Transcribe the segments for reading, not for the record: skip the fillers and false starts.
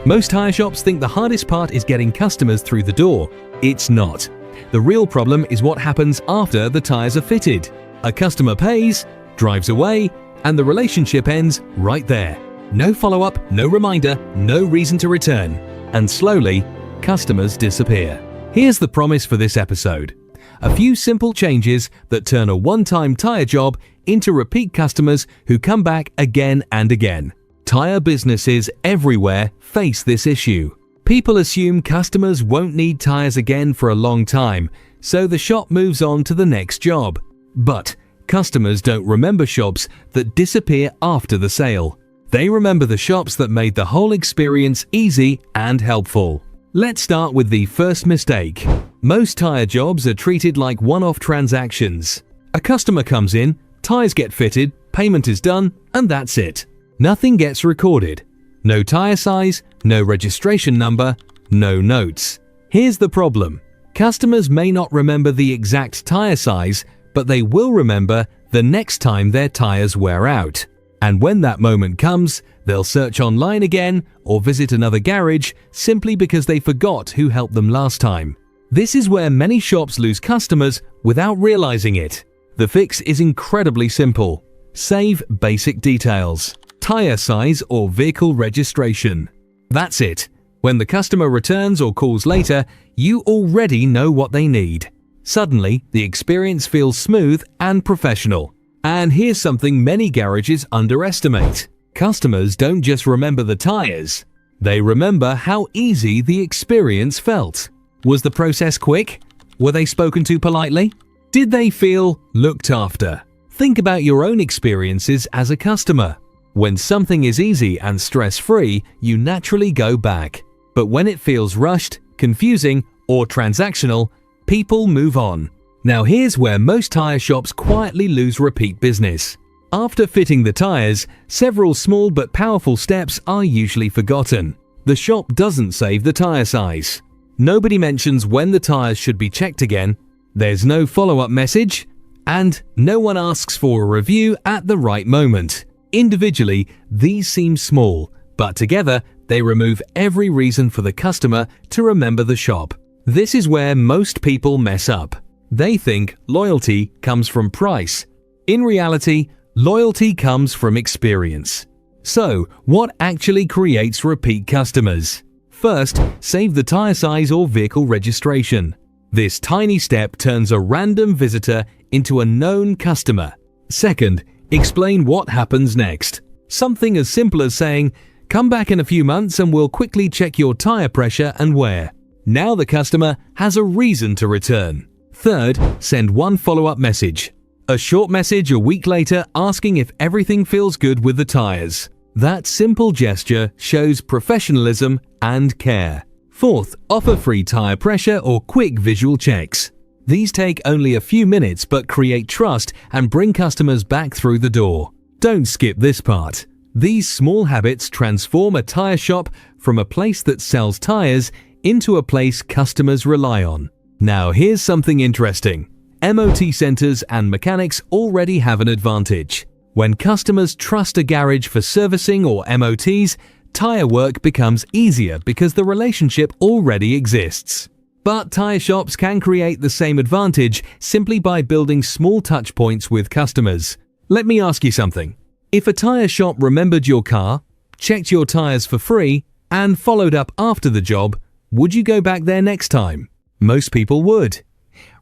Most tire shops think the hardest part is getting customers through the door. It's not. The real problem is what happens after the tires are fitted. A customer pays, drives away, and the relationship ends right there. No follow-up, no reminder, no reason to return. And slowly, customers disappear. Here's the promise for this episode. A few simple changes that turn a one-time tire job into repeat customers who come back again and again. Tire businesses everywhere face this issue. People assume customers won't need tires again for a long time, so the shop moves on to the next job. But customers don't remember shops that disappear after the sale. They remember the shops that made the whole experience easy and helpful. Let's start with the first mistake. Most tire jobs are treated like one-off transactions. A customer comes in, tires get fitted, payment is done, and that's it. Nothing gets recorded. No tire size, no registration number, no notes. Here's the problem. Customers may not remember the exact tire size, but they will remember the next time their tires wear out. And when that moment comes, they'll search online again or visit another garage simply because they forgot who helped them last time. This is where many shops lose customers without realizing it. The fix is incredibly simple. Save basic details. Tire size or vehicle registration. That's it. When the customer returns or calls later, you already know what they need. Suddenly, the experience feels smooth and professional. And here's something many garages underestimate. Customers don't just remember the tires. They remember how easy the experience felt. Was the process quick? Were they spoken to politely? Did they feel looked after? Think about your own experiences as a customer. When something is easy and stress-free, you naturally go back. But when it feels rushed, confusing, or transactional, people move on. Now here's where most tire shops quietly lose repeat business. After fitting the tires, several small but powerful steps are usually forgotten. The shop doesn't save the tire size. Nobody mentions when the tires should be checked again. There's no follow-up message. And no one asks for a review at the right moment. Individually, these seem small, but together, they remove every reason for the customer to remember the shop. This is where most people mess up. They think loyalty comes from price. In reality, loyalty comes from experience. So, what actually creates repeat customers? First, save the tire size or vehicle registration. This tiny step turns a random visitor into a known customer. Second, explain what happens next. Something as simple as saying, "Come back in a few months and we'll quickly check your tire pressure and wear." Now the customer has a reason to return. Third, send one follow-up message. A short message a week later asking if everything feels good with the tires. That simple gesture shows professionalism and care. Fourth, offer free tire pressure or quick visual checks. These take only a few minutes but create trust and bring customers back through the door. Don't skip this part. These small habits transform a tire shop from a place that sells tires into a place customers rely on. Now here's something interesting. MOT centers and mechanics already have an advantage. When customers trust a garage for servicing or MOTs, tire work becomes easier because the relationship already exists. But tire shops can create the same advantage simply by building small touch points with customers. Let me ask you something. If a tire shop remembered your car, checked your tires for free, and followed up after the job, would you go back there next time? Most people would.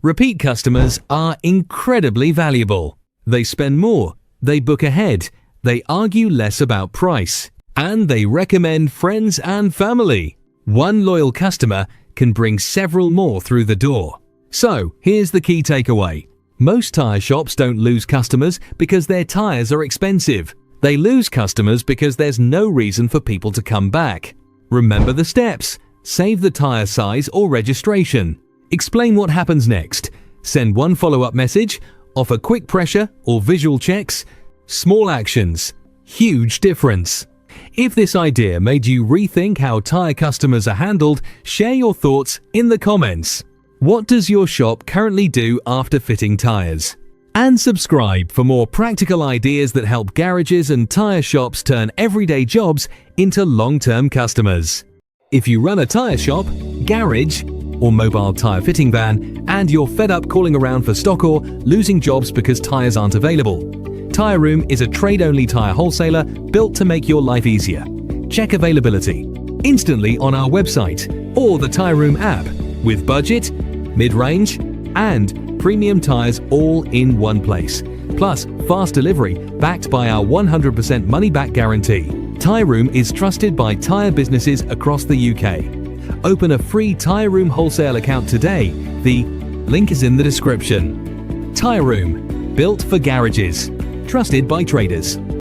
Repeat customers are incredibly valuable. They spend more, they book ahead, they argue less about price, and they recommend friends and family. One loyal customer can bring several more through the door. So, here's the key takeaway. Most tire shops don't lose customers because their tires are expensive. They lose customers because there's no reason for people to come back. Remember the steps. Save the tire size or registration. Explain what happens next. Send one follow-up message. Offer quick pressure or visual checks. Small actions. Huge difference. If this idea made you rethink how tire customers are handled, share your thoughts in the comments. What does your shop currently do after fitting tires? And subscribe for more practical ideas that help garages and tyre shops turn everyday jobs into long-term customers. If you run a tyre shop, garage, or mobile tyre fitting van, and you're fed up calling around for stock or losing jobs because tyres aren't available, TyreRoom is a trade-only tyre wholesaler built to make your life easier. Check availability instantly on our website or the TyreRoom app with budget, mid-range, and premium tyres all in one place. Plus, fast delivery backed by our 100% money-back guarantee. TyreRoom is trusted by tyre businesses across the UK. Open a free TyreRoom wholesale account today. The link is in the description. TyreRoom, built for garages. Trusted by traders.